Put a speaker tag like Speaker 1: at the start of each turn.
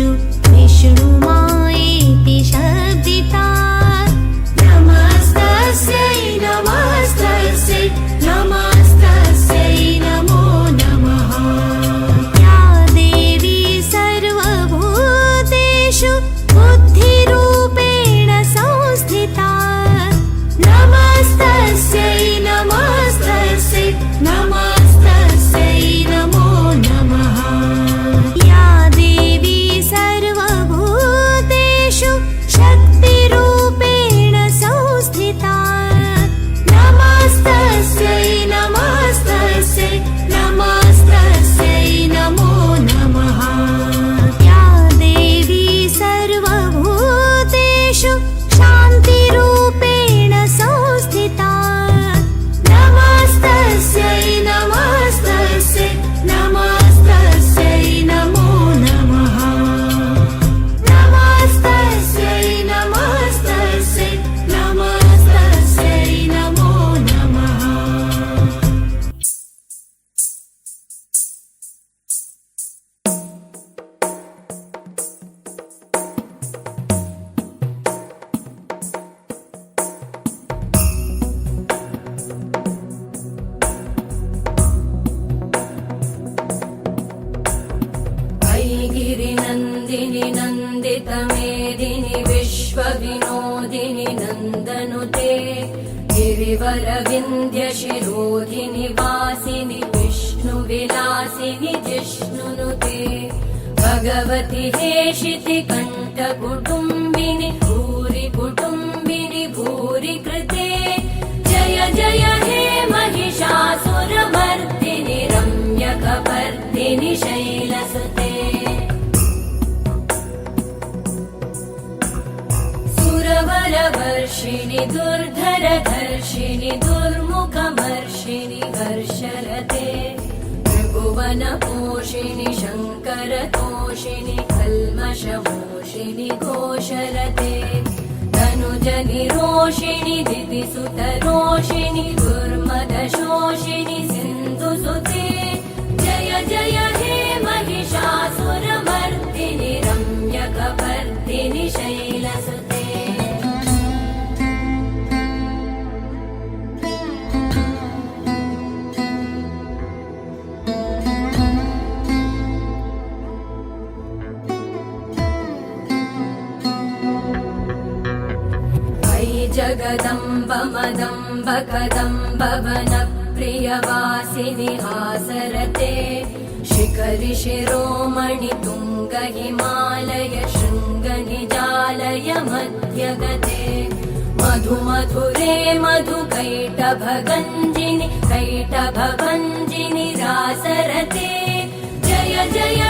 Speaker 1: तेषु विष्णुमायेति शब्दिता नमस्तस्यै नमस्तस्यै नमस्तस्यै नमो नमः या देवी सर्वभूतेषु बुद्धिरूपेण संस्थिता नमस्तस्यै नमस्तस्यै नमस्तस्यै नमो नमः या देवी सर्वभूतेषु शक्तिरूपेण संस्थिता नमस्तस्यै नमस्तस्यै नमस्तस्यै नमो नमः या देवी सर्वभूतेषु शान्तिरूपेण संस्थिता नमस्तस्यै नमस्तस्यै नमस्तस्यै नमो नमः नमस्तस्यै नमस्तस्यै नमस्तस्यै नमो नमः
Speaker 2: गिरिनन्दिनि नन्दितमेदिनि विश्वविनोदिनि नन्दनुते गिरिवरविन्द्यशिरोधिनि वासिनि विष्णुविलासिनि जिष्णुनुते भगवति हेशिति कण्ठकुटुम्बिनि भूरि कुटुम्बिनि भूरि कृते जय जय हे महिषासुरमर्दिनि रम्यकपर्दिनि शैलसुते सुरवरवर्षिणि दुर्धरधर्षिणि दुर्मुखमर्षिणि हर्षरते त्रिभुवनपोषिणि शङ्करतोषिणि कल्मषमोषिणि घोषरते तनुजनिरोषिणि दितिसुतरोषिणि दुर्मदशोषिणि सिन्धुसुते जय जय हे महिषासुरमर्दिनि रम्यकपर्दिनि शैलसुते जगदम्ब मदम्ब कदम्ब वनप्रियवासिनि हासरते शिखरि शिरोमणि तुङ्ग हिमालय शृङ्ग निजालय मध्यगते मधु मधुरे मधु कैटभगञ्जिनि कैटभभञ्जिनि रासरते जय जय